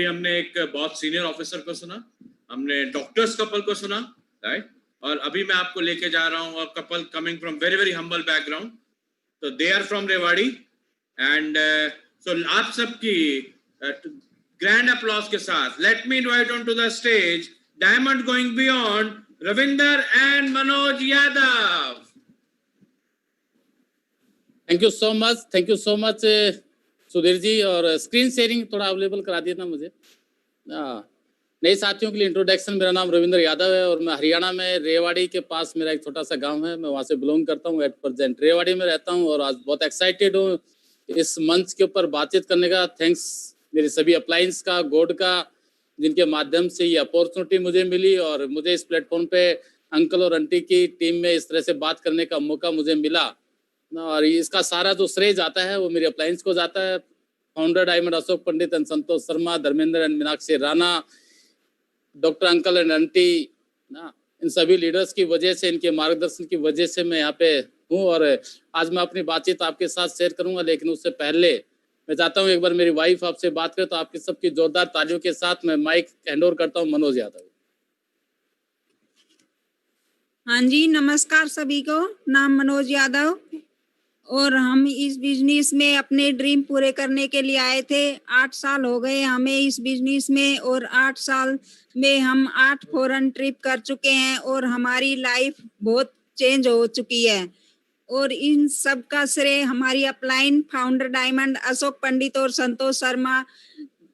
हमने एक बहुत सीनियर ऑफिसर को सुना, हमने डॉक्टर्स कपल को सुना, राइट? और अभी मैं आपको लेके जा रहा हूँ couple coming from very very humble background, तो they are from Rewari and so आप सबकी ग्रैंड अप्लॉज के साथ let me invite on to the stage diamond going beyond Ravinder and Manoj Yadav. Thank you so much Sudhir ji. और स्क्रीन शेयरिंग थोड़ा available करा दिया था मुझे। नए साथियों के लिए इंट्रोडक्शन, मेरा नाम रविंदर यादव है और मैं हरियाणा में रेवाड़ी के पास मेरा एक छोटा सा गांव है, मैं वहां से बिलोंग करता हूं। एट प्रेजेंट रेवाड़ी में रहता हूं और आज बहुत एक्साइटेड हूं इस मंच के ऊपर बातचीत करने का। थैंक्स मेरे सभी अपलायंस का, गॉड का, जिनके माध्यम से ये अपॉर्चुनिटी मुझे मिली और मुझे इस प्लेटफॉर्म पे अंकल और आंटी की टीम में इस तरह से बात करने का मौका मुझे मिला। और इसका सारा जो श्रेय जाता है वो मेरे अपलायंस को जाता है। Founder diamond Ashok Pandit and Santosh Sharma, Dharmendra and Meenakshi Rana, doctor uncle and aunty ना, इन सभी लीडर्स की वजह से, इनके मार्गदर्शन की वजह से मैं यहाँ पे हूँ। और आज मैं अपनी बातचीत आपके साथ शेयर करूंगा, लेकिन उससे पहले मैं चाहता हूँ एक बार मेरी वाइफ आपसे बात करे, तो आपकी सबकी जोरदार तालियों के साथ मैं माइक हैंड ओवर करता हूँ मनोज यादव। हाँ जी, नमस्कार सभी को। नाम मनोज यादव और हम इस बिजनेस में अपने ड्रीम पूरे करने के लिए आए थे। 8 साल हो गए हमें इस बिजनेस में और 8 साल में हम 8 फॉरेन ट्रिप कर चुके हैं और हमारी लाइफ बहुत चेंज हो चुकी है। और इन सब का श्रेय हमारी upline founder diamond Ashok Pandit और संतोष शर्मा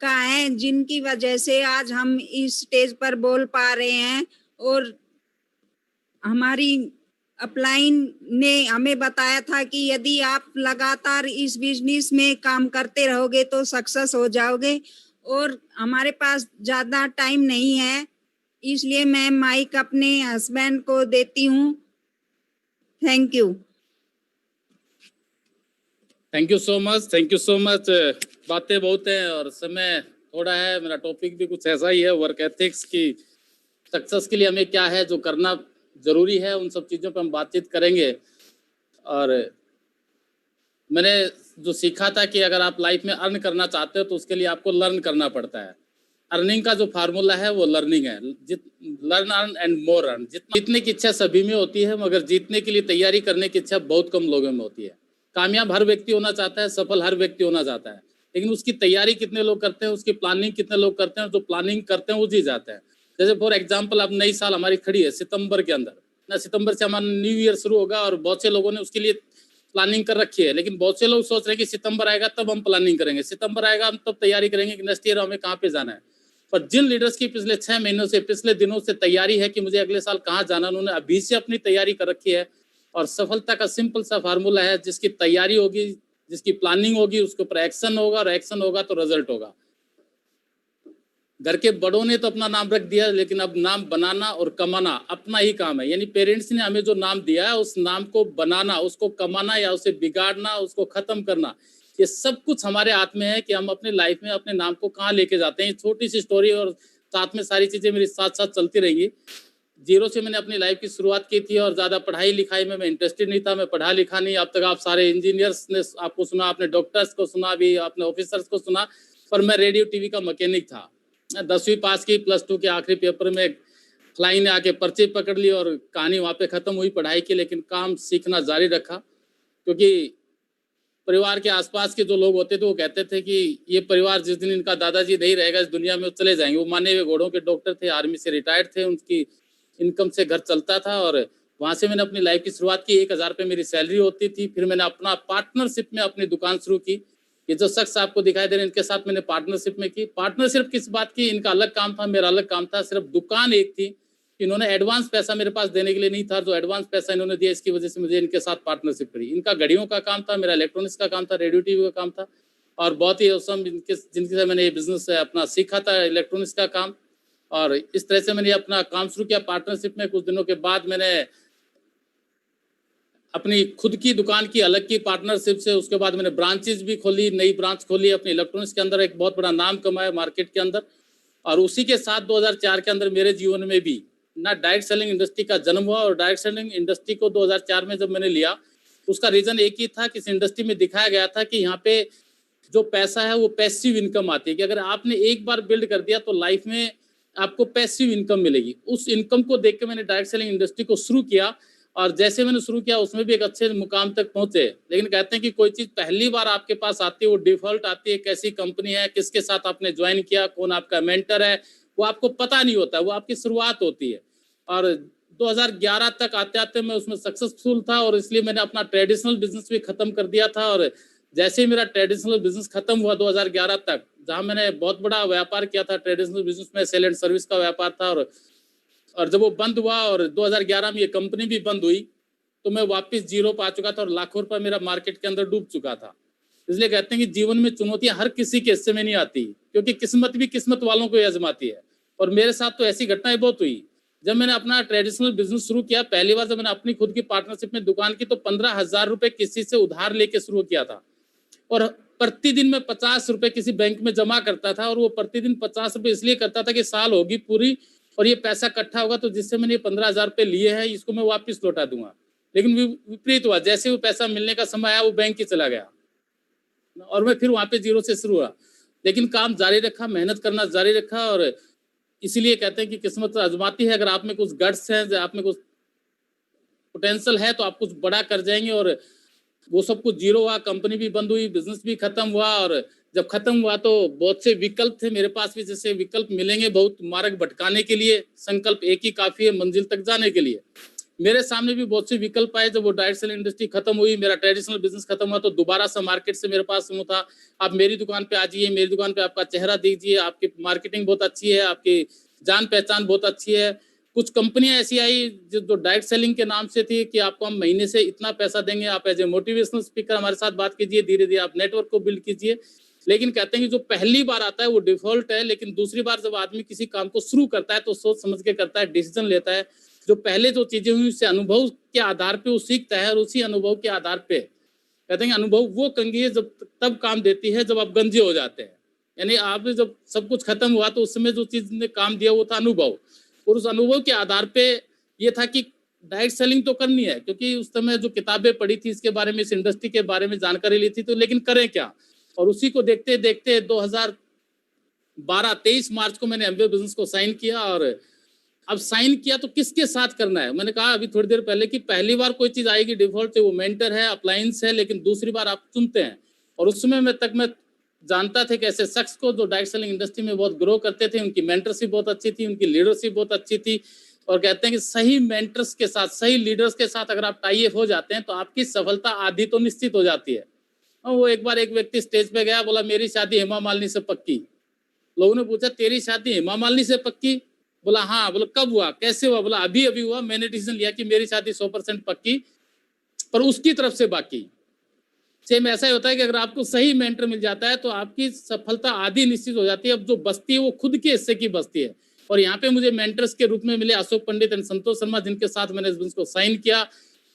का है, जिनकी वजह से आज हम इस स्टेज पर बोल पा रहे हैं। और हमारी अपलाइन ने हमें बताया था कि यदि आप लगातार इस बिजनेस में काम करते रहोगे तो सक्सेस हो जाओगे। और हमारे पास ज्यादा टाइम नहीं है, इसलिए मैं माइक अपने हस्बैंड को देती हूँ। Thank you. Thank you so much. बातें बहुत हैं और समय थोड़ा है। मेरा टॉपिक भी कुछ ऐसा ही है, वर्क एथिक्स की सक्सेस के लिए हमें क्या है जो करना जरूरी है, उन सब चीज़ों पर हम बातचीत करेंगे। और मैंने जो सीखा था कि अगर आप लाइफ में अर्न करना चाहते हो तो उसके लिए आपको लर्न करना पड़ता है। अर्निंग का जो फार्मूला है वो लर्निंग है। Learn, earn and more earn. जीतने की इच्छा सभी में होती है, मगर जीतने के लिए तैयारी करने की इच्छा बहुत कम लोगों में होती है। कामयाब हर व्यक्ति होना चाहता है, सफल हर व्यक्ति होना चाहता है, लेकिन उसकी तैयारी कितने लोग करते हैं, उसकी प्लानिंग कितने लोग करते हैं। जो प्लानिंग करते हैं वो जी जाते हैं। जैसे फॉर एग्जाम्पल अब नई साल हमारी खड़ी है सितंबर के अंदर ना, सितंबर से हमारा न्यू ईयर शुरू होगा और बहुत से लोगों ने उसके लिए प्लानिंग कर रखी है। लेकिन बहुत से लोग सोच रहे हैं कि सितंबर आएगा तब हम प्लानिंग करेंगे, सितंबर आएगा हम तब तैयारी करेंगे कि नेक्स्ट ईयर हमें कहाँ पे जाना है। पर जिन लीडर्स की पिछले 6 महीनों से, पिछले दिनों से तैयारी है कि मुझे अगले साल कहाँ जाना, उन्होंने अभी से अपनी तैयारी कर रखी है। और सफलता का सिंपल सा फार्मूला है, जिसकी तैयारी होगी, जिसकी प्लानिंग होगी, उसके ऊपर एक्शन होगा और एक्शन होगा तो रिजल्ट होगा। घर के बड़ों ने तो अपना नाम रख दिया, लेकिन अब नाम बनाना और कमाना अपना ही काम है। यानी पेरेंट्स ने हमें जो नाम दिया है उस नाम को बनाना, उसको कमाना या उसे बिगाड़ना, उसको खत्म करना, ये सब कुछ हमारे हाथ में है कि हम अपने लाइफ में अपने नाम को कहाँ लेके जाते हैं। छोटी सी स्टोरी और साथ में सारी चीजें मेरी साथ साथ चलती रहेंगी। जीरो से मैंने अपनी लाइफ की शुरुआत की थी और ज्यादा पढ़ाई लिखाई में मैं इंटरेस्टेड नहीं था, मैं पढ़ा लिखा नहीं। अब तक आप सारे इंजीनियर्स ने आपको सुना, आपने डॉक्टर्स को सुना, भी आपने ऑफिसर्स को सुना, पर मैं रेडियो टीवी का मैकेनिक था। 10वीं पास की, +2 के आखिरी पेपर में फ्लाई ने आके पर्ची पकड़ ली और कहानी वहाँ पे खत्म हुई पढ़ाई की। लेकिन काम सीखना जारी रखा, क्योंकि परिवार के आसपास के जो लोग होते थे वो कहते थे कि ये परिवार जिस दिन इनका दादाजी नहीं रहेगा इस दुनिया में वो चले जाएंगे। वो माने हुए घोड़ों के डॉक्टर थे, आर्मी से रिटायर्ड थे, उनकी इनकम से घर चलता था। और वहाँ से मैंने अपनी लाइफ की शुरुआत की। 1000 रुपये मेरी सैलरी होती थी। फिर मैंने अपना पार्टनरशिप में अपनी दुकान शुरू की। ये जो शख्स आपको दिखाई दे रहे हैं, इनके साथ मैंने पार्टनरशिप में की। पार्टनरशिप किस बात की, इनका अलग काम था, मेरा अलग काम था। सिर्फ दुकान एक थी, इन्होंने एडवांस पैसा मेरे पास देने के लिए नहीं था। जो एडवांस पैसा इन्होंने दिया, इसकी वजह से मुझे इनके साथ पार्टनरशिप करी। इनका घड़ियों का काम था, मेरा इलेक्ट्रॉनिक्स का काम था, रेडियो टीवी का काम था। और बहुत ही औसम जिनके से मैंने ये बिजनेस अपना सीखा था, इलेक्ट्रॉनिक्स का काम। और इस तरह से मैंने अपना काम शुरू किया पार्टनरशिप में। कुछ दिनों के बाद मैंने अपनी खुद की दुकान की अलग की पार्टनरशिप से, उसके बाद मैंने ब्रांचेज भी खोली, नई ब्रांच खोली अपने इलेक्ट्रॉनिक्स के अंदर, एक बहुत बड़ा नाम कमाया मार्केट के अंदर। और उसी के साथ 2004 के अंदर मेरे जीवन में भी ना डायरेक्ट सेलिंग इंडस्ट्री का जन्म हुआ। और डायरेक्ट सेलिंग इंडस्ट्री को 2004 में जब मैंने लिया, उसका रीजन एक ही था कि इस इंडस्ट्री में दिखाया गया था कि यहाँ पे जो पैसा है वो पैसिव इनकम आती है कि अगर आपने एक बार बिल्ड कर दिया तो लाइफ में आपको पैसिव इनकम मिलेगी। उस इनकम को देख के मैंने डायरेक्ट सेलिंग इंडस्ट्री को शुरू किया और जैसे मैंने शुरू किया उसमें भी एक अच्छे मुकाम तक पहुंचे। लेकिन कहते हैं कि कोई चीज पहली बार आपके पास आती है वो डिफॉल्ट आती है, कैसी कंपनी है, किसके साथ आपने ज्वाइन किया, कौन आपका मेंटर है, वो आपको पता नहीं होता, वो आपकी शुरुआत होती है। और 2011 तक आते आते मैं उसमें सक्सेसफुल था और इसलिए मैंने अपना ट्रेडिशनल बिजनेस भी खत्म कर दिया था। और जैसे ही मेरा ट्रेडिशनल बिजनेस खत्म हुआ 2011 तक, जहां मैंने बहुत बड़ा व्यापार किया था ट्रेडिशनल बिजनेस में, सेल एंड सर्विस का व्यापार था, और जब वो बंद हुआ और 2011 में ये कंपनी भी बंद हुई तो मैं वापस जीरो पे आ चुका था और लाखों रुपए मेरा मार्केट के अंदर डूब चुका था। इसलिए कहते हैं कि जीवन में चुनौतियां हर किसी के हिस्से में नहीं आती, क्योंकि किस्मत भी किस्मत वालों को आजमाती है। और मेरे साथ तो ऐसी घटनाएं बहुत हुई। जब मैंने अपना ट्रेडिशनल बिजनेस शुरू किया, पहली बार जब मैंने अपनी खुद की पार्टनरशिप में दुकान की तो 15,000 रुपए किसी से उधार लेके शुरू किया था और प्रतिदिन मैं 50 रुपए किसी बैंक में जमा करता था। और वो प्रतिदिन 50 रुपए इसलिए करता था कि साल होगी पूरी और ये पैसा इकट्ठा होगा तो जिससे मैंने 15,000 रुपए लिए हैं इसको मैं वापस लौटा दूंगा। लेकिन विपरीत हुआ, जैसे वो पैसा मिलने का समय आया वो बैंक ही चला गया और मैं फिर वहां पे जीरो से शुरू हुआ। लेकिन काम जारी रखा, मेहनत करना जारी रखा। और इसीलिए कहते हैं कि किस्मत आजमाती है। अगर आप में कुछ गट्स है, आप में कुछ पोटेंशियल है तो आप कुछ बड़ा कर जाएंगे। और वो सब कुछ जीरो हुआ, कंपनी भी बंद हुई, बिजनेस भी खत्म हुआ। और जब खत्म हुआ तो बहुत से विकल्प थे मेरे पास भी, जैसे विकल्प मिलेंगे बहुत मार्ग भटकाने के लिए, संकल्प एक ही काफी है मंजिल तक जाने के लिए। मेरे सामने भी बहुत से विकल्प आए। जब वो डायरेक्ट सेलिंग इंडस्ट्री खत्म हुई, मेरा ट्रेडिशनल बिजनेस खत्म हुआ तो दोबारा से मार्केट से मेरे पास वो था, आप मेरी दुकान पे आ जाइए, मेरी दुकान पे आपका चेहरा दीजिए, आपकी मार्केटिंग बहुत अच्छी है, आपकी जान पहचान बहुत अच्छी है। कुछ कंपनियां ऐसी आई जो डायरेक्ट सेलिंग के नाम से थी कि आपको हम महीने से इतना पैसा देंगे, आप एज ए मोटिवेशनल स्पीकर हमारे साथ बात कीजिए, धीरे धीरे आप नेटवर्क को बिल्ड कीजिए। लेकिन कहते हैं कि जो पहली बार आता है वो डिफॉल्ट है, लेकिन दूसरी बार जब आदमी किसी काम को शुरू करता है तो सोच समझ के करता है, डिसीजन लेता है। जो पहले जो चीजें हुई उससे अनुभव के आधार पे वो सीखता है और उसी अनुभव के आधार पे कहते हैं अनुभव वो कंघी है जब तब काम देती है जब आप गंजे हो जाते हैं। यानी आपने जब सब कुछ खत्म हुआ तो उस समय जो चीज ने काम दिया वो था अनुभव। और उस अनुभव के आधार पे ये था कि डायरेक्ट सेलिंग तो करनी है, क्योंकि उस समय जो किताबें पढ़ी थी इसके बारे में, इस इंडस्ट्री के बारे में जानकारी ली थी, तो लेकिन करें क्या। और उसी को देखते देखते 2012-23 मार्च को मैंने एमबीए बिजनेस को साइन किया। और अब साइन किया तो किसके साथ करना है, मैंने कहा अभी थोड़ी देर पहले कि पहली बार कोई चीज आएगी डिफॉल्ट से वो मेंटर है, अप्लायंस है, लेकिन दूसरी बार आप चुनते हैं। और उस समय मैं जानता था कि ऐसे शख्स को जो डायरेक्ट सेलिंग इंडस्ट्री में बहुत ग्रो करते थे, उनकी मेंटरशिप बहुत अच्छी थी, उनकी लीडरशिप बहुत अच्छी थी। और कहते हैं कि सही मेंटर्स के साथ, सही लीडर्स के साथ अगर आप टाई अप हो जाते हैं तो आपकी सफलता आधी तो निश्चित हो जाती है। और वो एक बार एक व्यक्ति स्टेज पे गया, बोला मेरी शादी हेमा मालिनी से पक्की। लोगों ने पूछा तेरी शादी हेमा मालिनी से पक्की? बोला हाँ। बोला कब हुआ, कैसे हुआ? बोला अभी अभी हुआ, मैंने डिसीजन लिया कि मेरी शादी 100% पक्की, पर उसकी तरफ से बाकी। सेम ऐसा ही होता है कि अगर आपको सही मेंटर मिल जाता है तो आपकी सफलता आधी निश्चित हो जाती है। अब जो बस्ती है वो खुद के हिस्से की बस्ती है। और यहाँ पे मुझे मेंटर्स के रूप में मिले अशोक पंडित एंड संतोष शर्मा, जिनके साथ मैंने इस बिजनेस को साइन किया।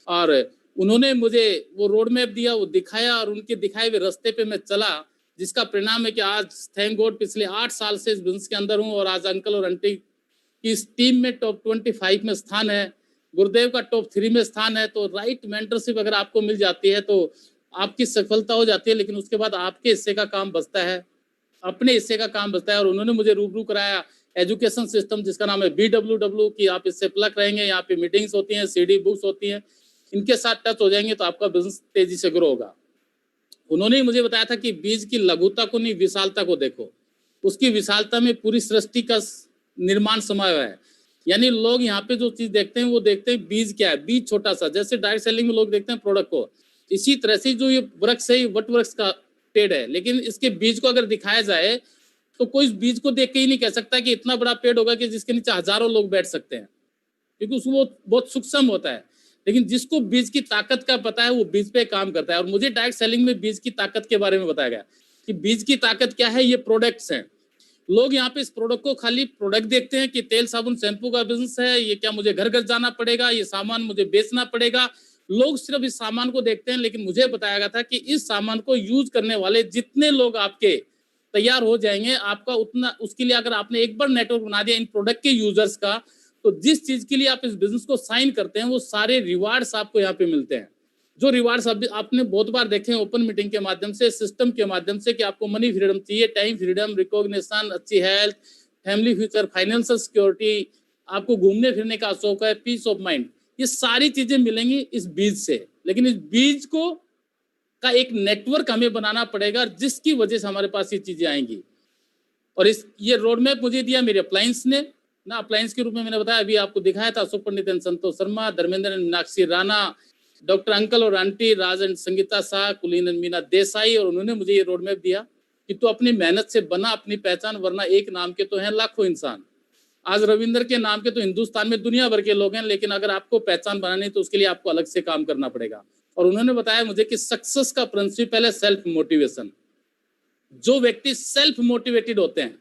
और उन्होंने मुझे वो रोड मैप दिया, वो दिखाया, और उनके दिखाए हुए रास्ते पे मैं चला, जिसका परिणाम है कि आज थैंक गॉड पिछले 8 साल से इस बिजनेस के अंदर हूँ। और आज अंकल और आंटी की इस टीम में टॉप 25 में स्थान है, गुरुदेव का टॉप 3 में स्थान है। तो राइट मेंटरशिप अगर आपको मिल जाती है तो आपकी सफलता हो जाती है। लेकिन उसके बाद आपके हिस्से का काम बचता है, अपने हिस्से का काम बचता है। और उन्होंने मुझे रूबरू कराया एजुकेशन सिस्टम जिसका नाम है BWW की आप इससे प्लग रहेंगे, यहाँ पे मीटिंग्स होती हैं, CD बुक्स होती हैं, इनके साथ टच हो जाएंगे तो आपका बिजनेस तेजी से ग्रो होगा। उन्होंने ही मुझे बताया था कि बीज की लघुता को नहीं विशालता को देखो, उसकी विशालता में पूरी सृष्टि का निर्माण समाया हुआ है। यानी लोग यहाँ पे जो चीज देखते हैं वो देखते हैं बीज क्या है, बीज छोटा सा, जैसे डायरेक्ट सेलिंग में लोग देखते हैं प्रोडक्ट को, इसी तरह से जो ये वृक्ष है, वट वृक्ष का पेड़ है, लेकिन इसके बीज को अगर दिखाया जाए तो कोई इस बीज को देख के ही नहीं कह सकता कि इतना बड़ा पेड़ होगा कि जिसके नीचे हजारों लोग बैठ सकते हैं, क्योंकि उसको बहुत सूक्ष्म होता है। लेकिन जिसको बीज की ताकत का पता है वो बीज पे काम करता है। और मुझे डायरेक्ट सेलिंग में बीज की ताकत के बारे में बताया गया कि बीज की ताकत क्या है। ये प्रोडक्ट्स हैं। लोग यहाँ पे इस प्रोडक्ट को खाली प्रोडक्ट देखते हैं कि तेल साबुन शैम्पू का बिजनेस है, ये क्या मुझे घर घर जाना पड़ेगा, ये सामान मुझे बेचना पड़ेगा। लोग सिर्फ इस सामान को देखते हैं, लेकिन मुझे बताया गया था कि इस सामान को यूज करने वाले जितने लोग आपके तैयार हो जाएंगे, आपका उतना, उसके लिए अगर आपने एक बार नेटवर्क बना दिया इन प्रोडक्ट के यूजर्स का, तो जिस चीज के लिए आप इस बिजनेस को साइन करते हैं वो सारे रिवार्ड्स आपको यहाँ पे मिलते हैं। जो रिवार्ड्स आपने बहुत बार देखे ओपन मीटिंग के माध्यम से, सिस्टम के माध्यम से, कि आपको मनी फ्रीडम चाहिए, टाइम फ्रीडम, रिकॉग्निशन, अच्छी health, family future, financial security, आपको घूमने फिरने का शौक है, पीस ऑफ माइंड, ये सारी चीजें मिलेंगी इस बीज से। लेकिन इस बीज को का एक नेटवर्क हमें बनाना पड़ेगा जिसकी वजह से हमारे पास ये चीजें आएंगी। और ये रोड मैप मुझे दिया मेरे अप्लायंस ने ना, अप्लायंस के रूप में मैंने बताया, अभी आपको दिखाया था, Ashok Pandit and Santosh Sharma, Dharmendra and Meenakshi Rana, doctor uncle और aunty Raj and Sangeeta Shah, Kulin and Meena Desai, और उन्होंने मुझे ये रोड मैप दिया कि तू अपनी मेहनत से बना अपनी पहचान, वरना एक नाम के तो हैं लाखों इंसान। आज रविंद्र के नाम के तो हिंदुस्तान में दुनिया भर के लोग हैं, लेकिन अगर आपको पहचान बनानी तो उसके लिए आपको अलग से काम करना पड़ेगा। और उन्होंने बताया मुझे कि सक्सेस का प्रिंसिपल है सेल्फ मोटिवेशन। जो व्यक्ति सेल्फ मोटिवेटेड होते हैं,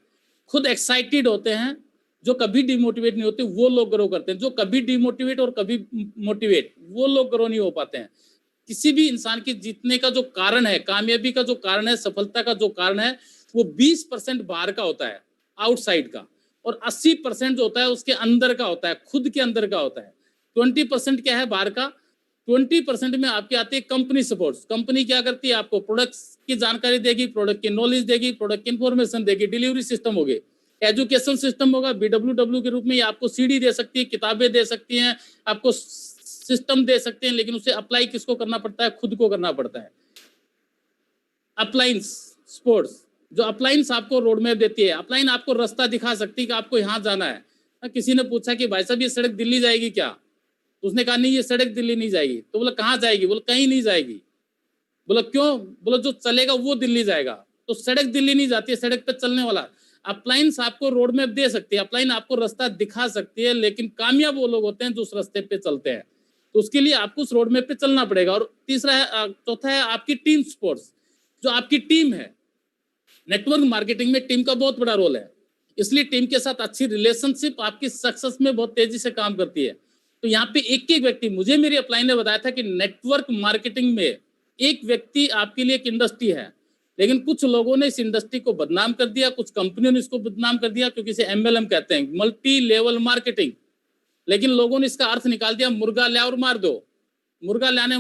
खुद एक्साइटेड होते हैं, जो कभी डिमोटिवेट नहीं होते, वो लोग ग्रो करते हैं। जो कभी डिमोटिवेट और कभी मोटिवेट, वो लोग ग्रो नहीं हो पाते हैं। किसी भी इंसान की जीतने का जो कारण है, कामयाबी का जो कारण है, सफलता का जो कारण है, वो 20% बाहर का होता है, आउटसाइड का, और 80% जो होता है उसके अंदर का होता है, खुद के अंदर का होता है। 20% क्या है बाहर का? 20% में आपके आती है कंपनी सपोर्ट। कंपनी क्या करती है? आपको प्रोडक्ट्स की जानकारी देगी, प्रोडक्ट की नॉलेज देगी, प्रोडक्ट की इंफॉर्मेशन देगी, डिलीवरी सिस्टम होगी, एजुकेशन सिस्टम होगा, BWW के रूप में आपको CD दे सकती है, किताबें दे सकती हैं, आपको सिस्टम दे सकते हैं, लेकिन उसे अप्लाई किसको करना पड़ता है? खुद को करना पड़ता है। अप्लायंस स्पोर्ट्स, जो अप्लायंस आपको रोड मैप देती है, अप्लायन आपको रास्ता दिखा सकती है कि आपको यहाँ जाना है। किसी ने पूछा कि भाई साहब ये सड़क दिल्ली जाएगी क्या? तो उसने कहा नहीं, ये सड़क दिल्ली नहीं जाएगी। तो बोला कहाँ जाएगी? बोला कहीं नहीं जाएगी। बोला क्यों? बोला जो चलेगा वो दिल्ली जाएगा। तो सड़क दिल्ली नहीं जाती है, सड़क पे चलने वाला। अप्लायंस आपको रोड मैप दे सकती है, अप्लायन आपको रास्ता दिखा सकती है, लेकिन कामयाब वो लोग होते हैं जो उस रास्ते पे चलते हैं। तो उसके लिए आपको उस रोड मैप पे चलना पड़ेगा। और तीसरा है, चौथा है आपकी टीम स्पोर्ट्स। जो आपकी टीम है, नेटवर्क मार्केटिंग में टीम का बहुत बड़ा रोल है, इसलिए टीम के साथ अच्छी रिलेशनशिप आपकी सक्सेस में बहुत तेजी से काम करती है। तो यहाँ पे एक एक व्यक्ति, मुझे मेरी अप्लायन ने बताया था कि नेटवर्क मार्केटिंग में एक व्यक्ति आपके लिए एक इंडस्ट्री है, लेकिन कुछ लोगों ने इस इंडस्ट्री को बदनाम कर दिया, कुछ कंपनियों ने इसको बदनाम कर दिया, क्योंकि इसे MLM कहते हैं, मल्टी लेवल मार्केटिंग। लेकिन लोगों ने इसका अर्थ निकाल दिया, मुर्गा ले और मार दो। मुर्गा लाने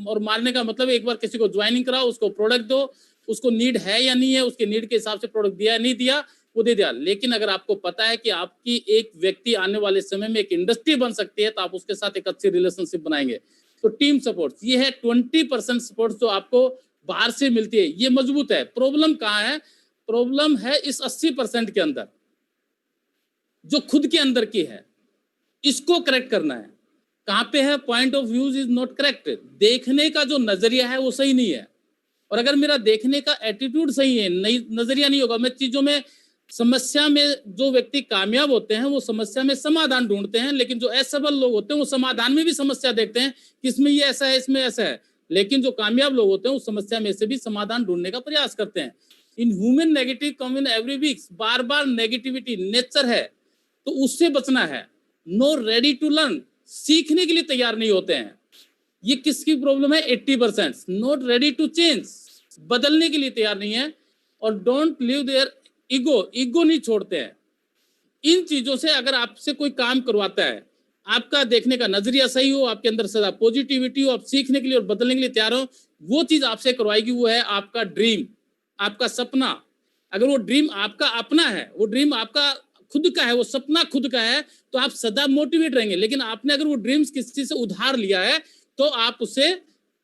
और मारने का मतलब एक बार किसी को ज्वाइनिंग कराओ, उसको प्रोडक्ट दो, उसको नीड है या नहीं है, उसके नीड के हिसाब से प्रोडक्ट दिया नहीं दिया, वो दे दिया। लेकिन अगर आपको पता है कि आपकी एक व्यक्ति आने वाले समय में एक इंडस्ट्री बन सकती है, तो आप उसके साथ एक अच्छी रिलेशनशिप बनाएंगे। तो टीम सपोर्ट, ये है 20% सपोर्ट जो आपको बाहर से मिलती है, ये मजबूत है। प्रॉब्लम कहाँ है? प्रॉब्लम है इस 80% के अंदर, जो खुद के अंदर की है, इसको करेक्ट करना है। कहाँ पे है? Point of view is not correct. देखने का जो नजरिया है वो सही नहीं है। और अगर मेरा देखने का एटीट्यूड सही है, नहीं नजरिया नहीं होगा, मैं चीजों में, समस्या में, जो व्यक्ति कामयाब होते हैं वो समस्या में समाधान ढूंढते हैं, लेकिन जो असफल लोग होते हैं वो समाधान में भी समस्या देखते हैं कि इसमें ये ऐसा है, इसमें ऐसा है। लेकिन जो कामयाब लोग होते हैं उस समस्या में से भी समाधान ढूंढने का प्रयास करते हैं। इन human negative come in every week, बार बार नेगेटिविटी नेचर है, तो उससे बचना है। नो रेडी टू लर्न, सीखने के लिए तैयार नहीं होते हैं। ये किसकी प्रॉब्लम है? 80%। नॉट रेडी टू चेंज, बदलने के लिए तैयार नहीं है। और don't live their ego, ego नहीं छोड़ते हैं। इन चीजों से अगर आपसे कोई काम करवाता है, आपका देखने का नजरिया सही हो, आपके अंदर सदा पॉजिटिविटी हो, आप सीखने के लिए और बदलने के लिए तैयार हो, वो चीज आपसे करवाएगी। वो है आपका ड्रीम, आपका सपना। अगर वो ड्रीम आपका अपना है, वो ड्रीम आपका खुद का है, वो सपना खुद का है, तो आप सदा मोटिवेट रहेंगे। लेकिन आपने अगर वो ड्रीम्स किसी से उधार लिया है, तो आप उसे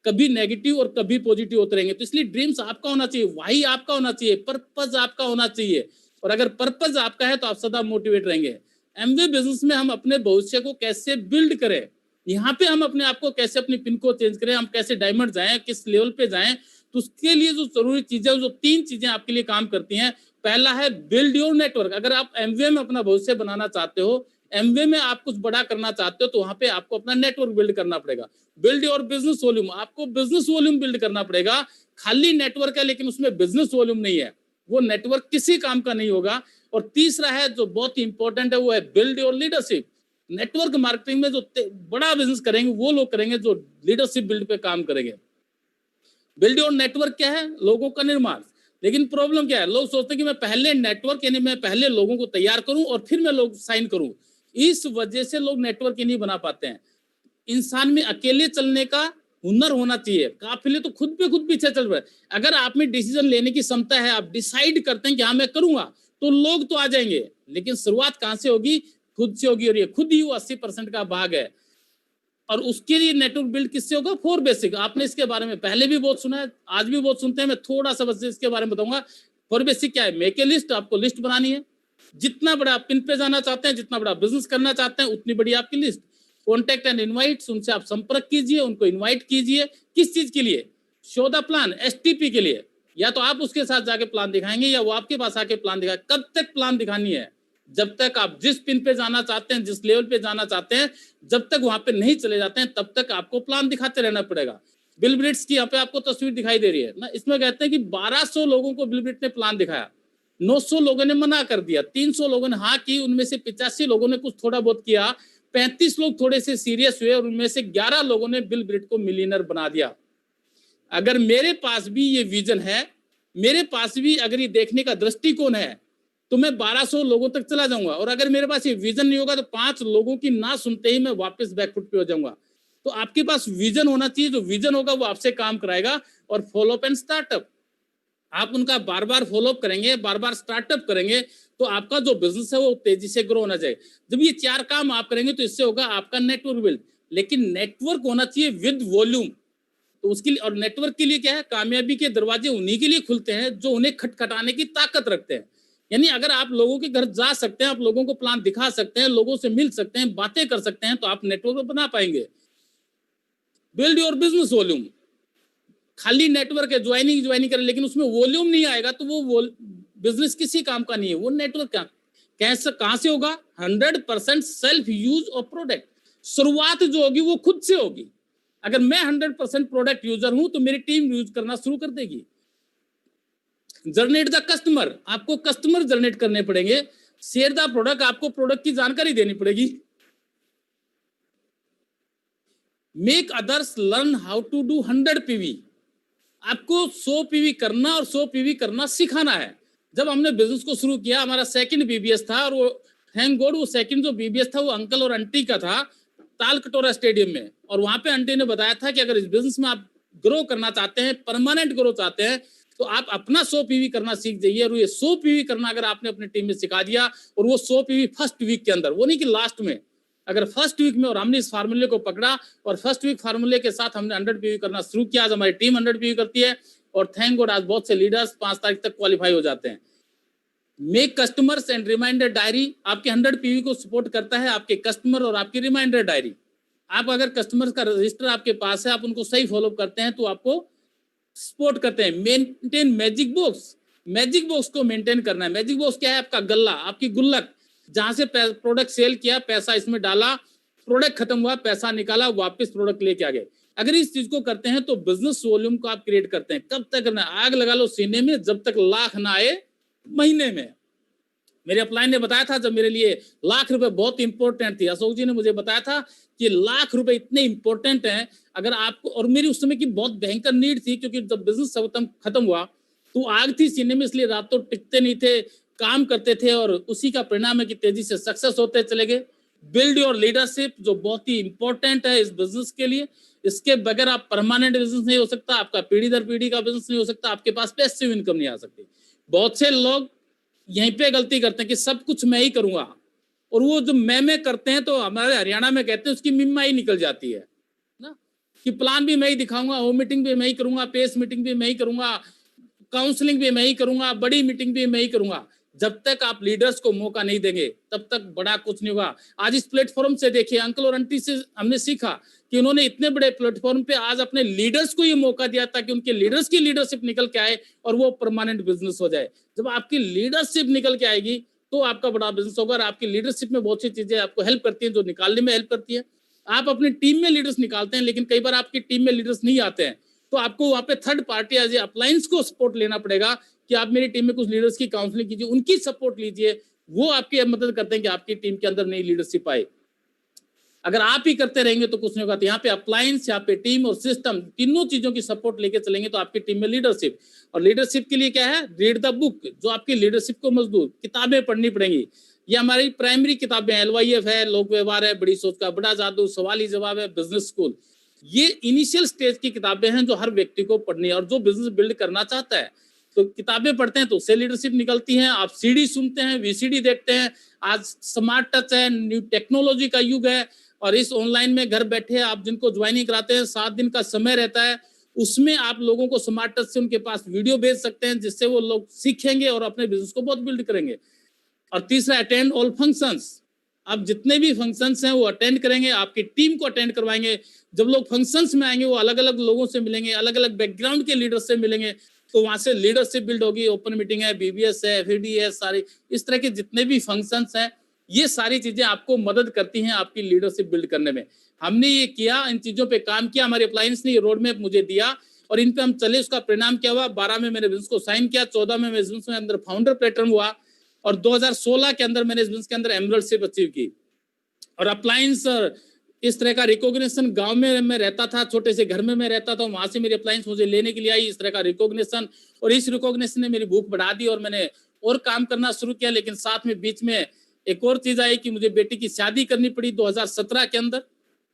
कभी नेगेटिव और कभी पॉजिटिव होते रहेंगे। तो इसलिए ड्रीम्स आपका होना चाहिए, वही आपका होना चाहिए, पर्पज आपका होना चाहिए। और अगर पर्पज आपका है तो आप सदा मोटिवेट रहेंगे। एमवे बिजनेस में हम अपने भविष्य को कैसे बिल्ड करें, यहाँ पे हम अपने आप को कैसे, अपनी पिन को चेंज करें, हम कैसे डायमंड जाएं, किस लेवल पे जाएं, तो उसके लिए जो जरूरी चीजें, जो 3 चीजें आपके लिए काम करती हैं। पहला है बिल्ड योर नेटवर्क। अगर आप एमवे में अपना भविष्य बनाना चाहते हो, एमवे में आप कुछ बड़ा करना चाहते हो, तो वहां पे आपको अपना नेटवर्क बिल्ड करना पड़ेगा। बिल्ड योर बिजनेस वॉल्यूम, आपको बिजनेस वॉल्यूम बिल्ड करना पड़ेगा। खाली नेटवर्क है लेकिन उसमें बिजनेस वॉल्यूम नहीं है, वो नेटवर्क किसी काम का नहीं होगा। और तीसरा है जो बहुत इंपॉर्टेंट है, वो है build your leadership. Network marketing में जो बड़ा बिजनेस करेंगे वो लोग करेंगे जो लीडरशिप बिल्ड पे काम करेंगे। बिल्ड योर नेटवर्क क्या है? लोगों का निर्माण। लेकिन प्रॉब्लम क्या है? लोग सोचते हैं कि मैं पहले नेटवर्क, यानी मैं पहले लोगों को तैयार करूं और फिर मैं लोग साइन करूं। इस वजह से लोग नेटवर्क ही नहीं बना पाते हैं। इंसान में अकेले चलने का हुनर होना चाहिए। काफिले तो खुद पे खुद पीछे चल रहे हैं। अगर आप में डिसीजन लेने की क्षमता है, आप डिसाइड करते हैं कि हाँ मैं करूंगा, तो लोग तो आ जाएंगे, लेकिन शुरुआत कहां से होगी? खुद से होगी। और ये खुद ही वो 80% का भाग है। और उसके लिए नेटवर्क बिल्ड किससे होगा? 4 बेसिक। आपने इसके बारे में पहले भी बहुत सुना है, आज भी बहुत सुनते हैं। मैं थोड़ा सा बस इसके बारे में बताऊंगा। 4 बेसिक क्या है? Make a list. आपको लिस्ट बनानी है। जितना बड़ा आप पिन पे जाना चाहते हैं, जितना बड़ा बिजनेस करना चाहते हैं, उतनी बड़ी आपकी लिस्ट। कॉन्टेक्ट एंड इनवाइट्स, उनसे आप संपर्क कीजिए, उनको इनवाइट कीजिए। किस चीज के लिए? शो द प्लान, एसटीपी के लिए। या तो आप उसके साथ जाके प्लान दिखाएंगे, या वो आपके पास आके प्लान दिखाए। कब तक प्लान दिखानी है? जब तक आप जिस पिन पे जाना चाहते हैं, जिस लेवल पे जाना चाहते हैं, जब तक वहां पे नहीं चले जाते हैं, तब तक आपको प्लान दिखाते रहना पड़ेगा। बिल गेट्स की यहाँ पे आपको तस्वीर दिखाई दे रही है ना, इसमें कहते हैं कि 1200 लोगों को बिल गेट्स ने प्लान दिखाया, 900 लोगों ने मना कर दिया, 300 लोगों ने हाँ की, उनमें से 85 लोगों ने कुछ थोड़ा बहुत किया, 35 लोग थोड़े से सीरियस हुए, और उनमें से 11 लोगों ने बिल गेट्स को मिलियनर बना दिया। अगर मेरे पास भी ये विजन है, मेरे पास भी अगर ये देखने का दृष्टिकोण है, तो मैं 1200 लोगों तक चला जाऊंगा। और अगर मेरे पास ये विजन नहीं होगा, तो 5 लोगों की ना सुनते ही मैं वापस बैकफुट पे हो जाऊंगा। तो आपके पास विजन होना चाहिए। जो विजन होगा वो आपसे काम कराएगा। और फॉलोअप एंड स्टार्टअप, आप उनका बार बार फॉलोअप करेंगे, बार बार स्टार्टअप करेंगे, तो आपका जो बिजनेस है वो तेजी से ग्रो होना चाहिए। जब ये 4 काम आप करेंगे, तो इससे होगा आपका नेटवर्क बिल्ड। लेकिन नेटवर्क होना चाहिए विद वॉल्यूम। तो उसके लिए, और नेटवर्क के लिए क्या है? कामयाबी के दरवाजे उन्हीं के लिए खुलते हैं जो उन्हें खटखटाने की ताकत रखते हैं। यानी अगर आप लोगों के घर जा सकते हैं, आप लोगों को प्लान दिखा सकते हैं, लोगों से मिल सकते हैं, बातें कर सकते हैं, तो आप नेटवर्क बना पाएंगे। Build your business volume. खाली नेटवर्क है, ज्वाइनिंग करें, लेकिन उसमें वॉल्यूम नहीं आएगा, तो वो बिजनेस किसी काम का नहीं है। वो नेटवर्क का कैसे, कहां से होगा? 100% सेल्फ यूज ऑफ प्रोडक्ट। शुरुआत जो होगी वो खुद से होगी। अगर मैं 100% प्रोडक्ट यूजर हूं, तो मेरी टीम यूज करना शुरू कर देगी। जनरेट द कस्टमर, आपको कस्टमर जनरेट करने पड़ेंगे। शेयर द प्रोडक्ट, आपको प्रोडक्ट की जानकारी देनी पड़ेगी। Make others learn how to do 100 PV, आपको 100 पीवी करना और 100 पीवी करना सिखाना है। जब हमने बिजनेस को शुरू किया, हमारा सेकंड बीबीएस था, और वो थैंक गॉड वो सेकंड जो बीबीएस था वो अंकल और आंटी का था, ताल कटोरा स्टेडियम में। और वहां पे आंटी ने बताया था कि अगर इस बिजनेस में आप ग्रो करना चाहते हैं, परमानेंट ग्रो चाहते हैं, तो आप अपना 100 पीवी करना सीख जाइए। और ये 100 पीवी करना अगर आपने अपनी टीम में सिखा दिया, और वो 100 पीवी फर्स्ट वीक के अंदर, वो नहीं कि लास्ट में, अगर फर्स्ट वीक में और हमने इस फार्मूले को पकड़ा और फर्स्ट वीक फार्मूले के साथ हमने 100 पीवी करना शुरू किया, आज हमारी टीम 100 पीवी करती है। और थैंक गॉड आज बहुत से लीडर्स 5 तारीख तक क्वालिफाई हो जाते हैं। Make customers and reminder diary, आपके 100 पीवी को सपोर्ट करता है आपके कस्टमर और आपकी रिमाइंडर डायरी। आप अगर कस्टमर्स का रजिस्टर आपके पास है, आप उनको सही फॉलो करते हैं, तो आपको सपोर्ट करते हैं। Maintain magic box, magic box को मेंटेन करना है। मैजिक बॉक्स क्या है? आपका गल्ला, आपकी गुल्लक, जहां से प्रोडक्ट सेल किया, पैसा इसमें डाला, प्रोडक्ट खत्म हुआ, पैसा निकाला, वापस प्रोडक्ट लेके आ गए। अगर इस चीज को करते हैं, तो बिजनेस वॉल्यूम को आप क्रिएट करते हैं। कब तक करना? आग लगा लो सीने में, जब तक लाख ना आए महीने में। मेरे अपलाइन ने बताया था, जब मेरे लिए लाख रुपए बहुत इंपॉर्टेंट थी, अशोक जी ने मुझे बताया था कि लाख रुपए इतने इंपॉर्टेंट हैं अगर आपको, और मेरी उस समय की बहुत भयंकर नीड थी, क्योंकि जब बिजनेस खत्म हुआ तो आग थी सीने में, इसलिए रातों टिकते नहीं थे, काम करते थे, और उसी का परिणाम है कि तेजी से सक्सेस होते चले गए। बिल्ड योर लीडरशिप, जो बहुत ही इंपॉर्टेंट है इस बिजनेस के लिए। इसके बगैर आप परमानेंट बिजनेस नहीं हो सकता, आपका पीढ़ी दर पीढ़ी का बिजनेस नहीं हो सकता, आपके पास पैसिव इनकम नहीं आ सकती। बहुत से लोग यहीं पे गलती करते हैं कि सब कुछ मैं ही करूंगा, और वो जो मैं करते हैं, तो हमारे हरियाणा में कहते हैं उसकी मिम्मा ही निकल जाती है ना, कि प्लान भी मैं ही दिखाऊंगा, होम मीटिंग भी मैं ही करूंगा, पेस मीटिंग भी मैं ही करूंगा, काउंसलिंग भी मैं ही करूंगा, बड़ी मीटिंग भी मैं ही करूंगा। जब तक आप लीडर्स को मौका नहीं देंगे, तब तक बड़ा कुछ नहीं होगा। आज इस प्लेटफॉर्म से देखिए, अंकल और आंटी से हमने सीखा कि उन्होंने इतने बड़े प्लेटफॉर्म पे आज अपने लीडर्स को ये मौका दिया ताकि उनके लीडर्स की लीडरशिप निकल के आए और वो परमानेंट बिजनेस हो जाए। जब आपकी लीडरशिप निकल के आएगी, तो आपका बड़ा बिजनेस होगा। और आपकी लीडरशिप में बहुत सी चीजें आपको हेल्प करती हैं, जो निकालने में हेल्प करती है। आप अपनी टीम में लीडर्स निकालते हैं, लेकिन कई बार आपकी टीम में लीडर्स नहीं आते हैं, तो आपको वहां पे third party as a appliance को सपोर्ट लेना पड़ेगा कि आप मेरी टीम में कुछ लीडर्स की काउंसलिंग कीजिए, उनकी सपोर्ट लीजिए। वो आपकी मदद करते हैं कि आपकी टीम के अंदर नई लीडरशिप आए। अगर आप ही करते रहेंगे तो कुछ नहीं होगा। तो यहाँ पे अप्लायंस, यहाँ पे टीम और सिस्टम, तीनों चीजों की सपोर्ट लेके चलेंगे तो आपकी टीम में लीडरशिप। और लीडरशिप के लिए क्या है? रीड द बुक, जो आपकी लीडरशिप को मजबूत, किताबें पढ़नी पड़ेंगी। ये हमारी प्राइमरी किताबें, LYF है, लोक व्यवहार है, बड़ी सोच का बड़ा जादू, सवाली जवाब है, बिजनेस स्कूल। ये इनिशियल स्टेज की किताबें हैं जो हर व्यक्ति को पढ़नी है, और जो बिजनेस बिल्ड करना चाहता है तो किताबें पढ़ते हैं तो उससे लीडरशिप निकलती है। आप सीडी सुनते हैं, वीसीडी देखते हैं, आज स्मार्ट टच है, न्यू टेक्नोलॉजी का युग है, और इस ऑनलाइन में घर बैठे आप जिनको ज्वाइनिंग कराते हैं 7 दिन का समय रहता है, उसमें आप लोगों को स्मार्ट टच से उनके पास वीडियो भेज सकते हैं जिससे वो लोग सीखेंगे और अपने बिजनेस को बहुत बिल्ड करेंगे। और तीसरा, अटेंड ऑल फंक्शंस। आप जितने भी फंक्शंस हैं वो अटेंड करेंगे, आपकी टीम को अटेंड करवाएंगे। जब लोग फंक्शंस में आएंगे वो अलग अलग लोगों से मिलेंगे, अलग अलग बैकग्राउंड के लीडर से मिलेंगे, तो वहां से लीडरशिप बिल्ड होगी। ओपन मीटिंग है, बीबीएस है, एफईडी है, सारी इस तरह के जितने भी फंक्शंस हैं, ये सारी चीजें आपको मदद करती हैं आपकी लीडरशिप बिल्ड करने में। हमने ये किया, इन चीजों पे काम किया, हमारे अप्लायंस ने ये रोड मैप मुझे दिया और इन पे हम चले। उसका परिणाम क्या हुआ, 12 में मैंने बिजनेस को साइन किया, 14 में मेरे बिजनेस में अंदर फाउंडर प्लेटफॉर्म हुआ, और 2016 के अंदर मैंने इस बिजनेस के अंदर एमरल्डशिप अचीव की। और अप्लायंस इस तरह का रिकॉग्निशन, गांव में मैं रहता था, छोटे से घर में मैं रहता था, वहां से मेरी अप्लायंस मुझे लेने के लिए आई, इस तरह का रिकॉग्निशन, और इस रिकॉग्निशन ने मेरी भूख बढ़ा दी और मैंने और काम करना शुरू किया। लेकिन साथ में बीच में एक और चीज आई कि मुझे बेटी की शादी करनी पड़ी 2017 के अंदर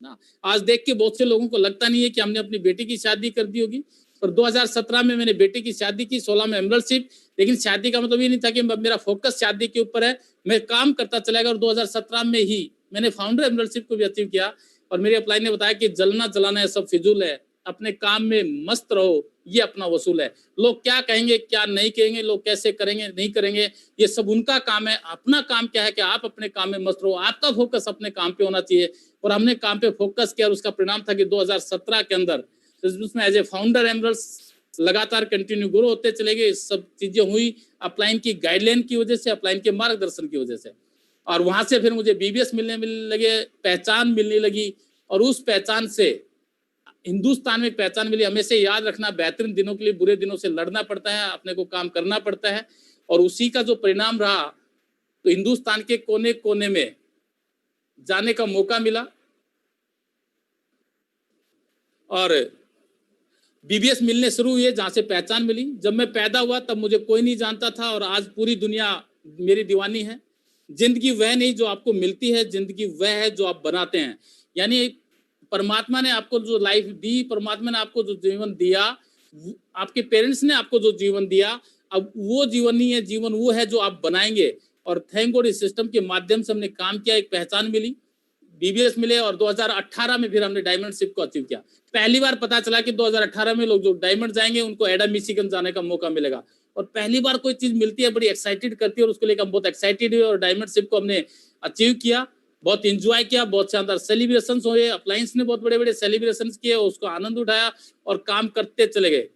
ना। आज देख के बहुत से लोगों को लगता नहीं है कि हमने अपनी बेटी की शादी कर दी होगी, और 2017 में मैंने बेटी की शादी की, 16 में एमरल्डशिप। लेकिन शादी का मतलब ये नहीं था कि मेरा फोकस शादी के ऊपर है, मैं काम करता चला गया, और 2017 में ही मैंने फाउंडर एमरल्डशिप को भी अचीव किया। और मेरे अप्लाई ने बताया कि जलना जलाना है सब फिजूल है, अपने काम में मस्त रहो, ये अपना वसूल है। लोग क्या कहेंगे क्या नहीं कहेंगे, लोग कैसे करेंगे नहीं करेंगे, ये सब उनका काम है। अपना काम क्या है कि आप अपने काम में मस्त रहो, आपका फोकस अपने काम पे होना चाहिए। और हमने काम पे फोकस किया और उसका परिणाम था कि 2017 के अंदर उसमें एज ए फाउंडर एमरल्ड लगातार कंटिन्यू ग्रो होते चले गए। सब चीजें हुई अपलाइन की गाइडलाइन की वजह से, अपलाइन के मार्गदर्शन की वजह से। और वहां से फिर मुझे बीबीएस मिलने लगे, पहचान मिलने लगी, और उस पहचान से हिंदुस्तान में एक पहचान मिली। हमेशा याद रखना, बेहतरीन दिनों के लिए बुरे दिनों से लड़ना पड़ता है, अपने को काम करना पड़ता है, और उसी का जो परिणाम रहा तो हिंदुस्तान के कोने कोने में जाने का मौका मिला। और बीबीएस मिलने शुरू हुए जहां से पहचान मिली। जब मैं पैदा हुआ तब मुझे कोई नहीं जानता था, और आज पूरी दुनिया मेरी दीवानी है। जिंदगी वह नहीं जो आपको मिलती है, जिंदगी वह है जो आप बनाते हैं। यानी परमात्मा ने आपको जो लाइफ दी, परमात्मा ने आपको जो जीवन दिया, आपके पेरेंट्स ने आपको जो जीवन दिया, अब वो जीवन नहीं है, जीवन वो है जो आप बनाएंगे। और थैंक गॉड इस सिस्टम के माध्यम से हमने काम किया, एक पहचान मिली, बीबीएस मिले, और 2018 में फिर हमने डायमंडशिप को अचीव किया। पहली बार पता चला कि 2018 में लोग जो डायमंड जाएंगे उनको एडम मिशिगन जाने का मौका मिलेगा। और पहली बार कोई चीज मिलती है, बड़ी एक्साइटेड करती है, और उसको लेकर हम बहुत एक्साइटेड हुए और डायमंडशिप को हमने अचीव किया, बहुत एंजॉय किया, बहुत शानदार सेलिब्रेशंस हुए। अप्लायंस ने बहुत बड़े बड़े सेलिब्रेशंस किए, उसको आनंद उठाया और काम करते चले गए।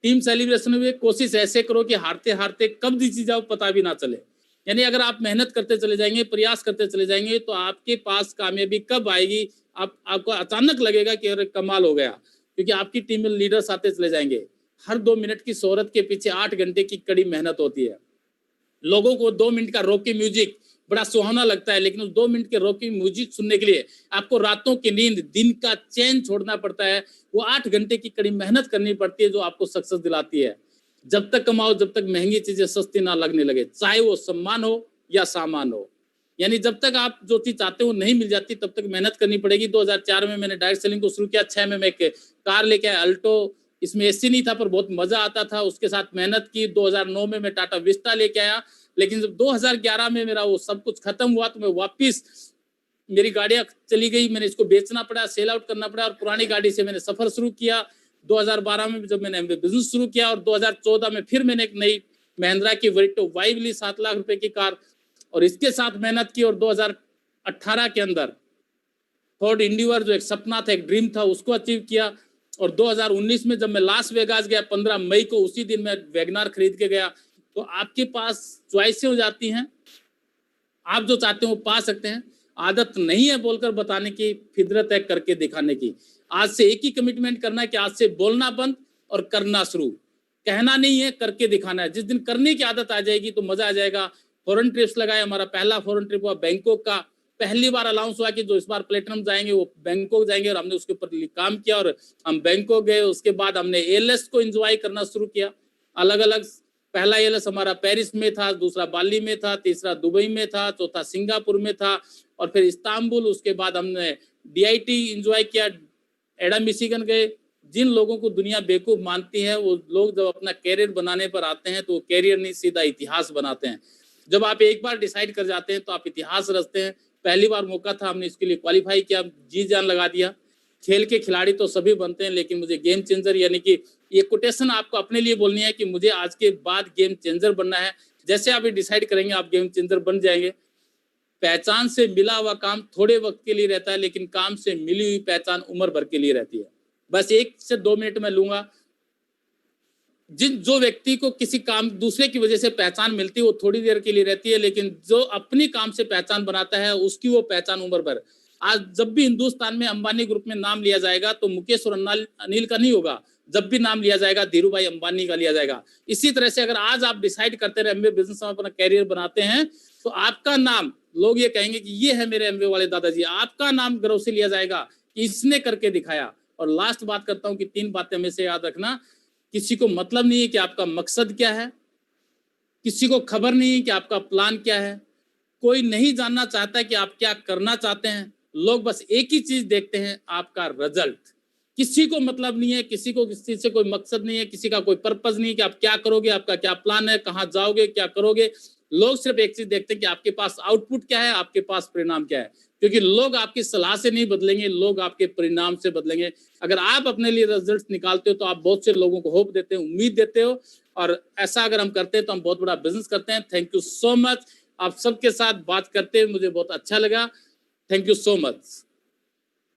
टीम सेलिब्रेशन हुए। कोशिश ऐसे करो कि हारते हारते कब जीत जाओ पता भी ना चले। यानी अगर आप मेहनत करते चले जाएंगे, प्रयास करते चले जाएंगे, तो आपके पास कामयाबी कब आएगी आपको अचानक लगेगा कि अरे कमाल हो गया, क्योंकि आपकी टीम में लीडर्स आते चले जाएंगे। हर 2 मिनट की शोहरत के पीछे 8 घंटे की कड़ी मेहनत होती है। लोगों को 2 मिनट का रॉकी म्यूजिक बड़ा सुहावना लगता है, लेकिन उस 2 मिनट के रॉकी म्यूजिक सुनने के लिए आपको रातों की नींद, दिन का चैन छोड़ना पड़ता है। वो 8 घंटे की कड़ी मेहनत करनी पड़ती है जो आपको सक्सेस दिलाती है। जब तक कमाओ, जब तक महंगी चीजें सस्ती ना लगने लगे, चाहे वो सम्मान हो या सामान हो। यानी जब तक आप जो चीज चाहते हो नहीं मिल जाती, तब तक मेहनत करनी पड़ेगी। 2004 में मैंने डायरेक्ट सेलिंग को शुरू किया। 6 में मैं एक कार लेके आया, अल्टो। इसमें एसी नहीं था पर बहुत मजा आता था, उसके साथ मेहनत की। 2009 में मैं टाटा विस्टा लेके आया, लेकिन जब 2011 में मेरा वो सब कुछ खत्म हुआ तो मैं वापिस, मेरी गाड़ियां चली गई, मैंने इसको बेचना पड़ा, सेल आउट करना पड़ा, और पुरानी गाड़ी से मैंने सफर शुरू किया। 2012 में जब मैंने बिजनेस शुरू किया, और 2014 में फिर मैंने एक नई महिंद्रा की वरिटो वाइव ली, 7 लाख रुपए की कार, और इसके साथ मेहनत की। और 2018 के अंदर फोर्ड इंडिवर जो एक सपना था, एक ड्रीम था, उसको अचीव किया। और 2019 में जब मैं लास वेगास गया 15 मई को, उसी दिन मैं वैगनार खरीद के गया। तो आपके पास चॉइसें हो जाती हैं, आप जो चाहते हो वो पा सकते हैं। आदत नहीं है बोलकर बताने की, फितरत है करके दिखाने की। आज से एक ही कमिटमेंट करना है कि आज से बोलना बंद और करना शुरू। कहना नहीं है, करके दिखाना है। जिस दिन करने की आदत आ जाएगी तो मजा आ जाएगा। फॉरेन ट्रिप्स लगाए, हमारा पहला फॉरेन ट्रिप हुआ बैंकॉक का। पहली बार अलाउंस हुआ कि जो इस बार प्लेटिनम जाएंगे वो बैंकॉक जाएंगे, और हमने उसके ऊपर काम किया और हम बैंकॉक गए। उसके बाद हमने एएलएस को एंजॉय करना शुरू किया। अलग अलग, पहला एएलएस हमारा पेरिस में था, दूसरा बाली में था, तीसरा दुबई में था, चौथा सिंगापुर में था, और फिर इस्तांबुल। उसके बाद हमने DIT एंजॉय किया, एडम मिशिगन गए। जिन लोगों को दुनिया बेवकूफ मानती है वो लोग जब अपना कैरियर बनाने पर आते हैं तो वो कैरियर नहीं सीधा इतिहास बनाते हैं। जब आप एक बार डिसाइड कर जाते हैं तो आप इतिहास रचते हैं। पहली बार मौका था, हमने इसके लिए क्वालिफाई किया, जी जान लगा दिया। खेल के खिलाड़ी तो सभी बनते हैं, लेकिन मुझे गेम चेंजर, यानी कि ये कोटेशन आपको अपने लिए बोलनी है कि मुझे आज के बाद गेम चेंजर बनना है। जैसे आप ये डिसाइड करेंगे आप गेम चेंजर बन जाएंगे। पहचान से मिला हुआ काम थोड़े वक्त के लिए रहता है, लेकिन काम से मिली हुई पहचान उम्र भर के लिए रहती है। बस 1 से 2 मिनट में लूंगा। जो व्यक्ति को किसी काम दूसरे की वजह से पहचान मिलती है वो थोड़ी देर के लिए रहती है, लेकिन जो अपनी काम से पहचान बनाता है उसकी वो पहचान उम्र भर। आज जब भी हिंदुस्तान में अंबानी ग्रुप में नाम लिया जाएगा तो मुकेश और अनिल का नहीं होगा, जब भी नाम लिया जाएगा धीरू भाई अंबानी का लिया जाएगा। इसी तरह से अगर आज आप डिसाइड करते रहे एमवे बिजनेस में अपना कैरियर बनाते हैं तो आपका नाम, लोग ये कहेंगे कि ये है मेरे एमवे वाले दादाजी, आपका नाम गर्व से लिया जाएगा कि इसने करके दिखाया। और लास्ट बात करता हूं कि 3 बातें हमेशा याद रखना। किसी को मतलब नहीं है कि आपका मकसद क्या है, किसी को खबर नहीं है कि आपका प्लान क्या है, कोई नहीं जानना चाहता कि आप क्या करना चाहते हैं। लोग बस एक ही चीज देखते हैं, आपका रिजल्ट। किसी को मतलब नहीं है, किसी को किसी से कोई मकसद नहीं है, किसी का कोई पर्पस नहीं है कि आप क्या करोगे, आपका क्या प्लान है, कहाँ जाओगे, क्या करोगे। लोग सिर्फ एक चीज देखते हैं कि आपके पास आउटपुट क्या है, आपके पास परिणाम क्या है। क्योंकि लोग आपकी सलाह से नहीं बदलेंगे, लोग आपके परिणाम से बदलेंगे। अगर आप अपने लिए रिजल्ट निकालते हो तो आप बहुत से लोगों को होप देते हो, उम्मीद देते हो, और ऐसा अगर हम करते हैं तो हम बहुत बड़ा बिजनेस करते हैं। Thank you so much. आप सबके साथ बात करते हुए मुझे बहुत अच्छा लगा। Thank you so much.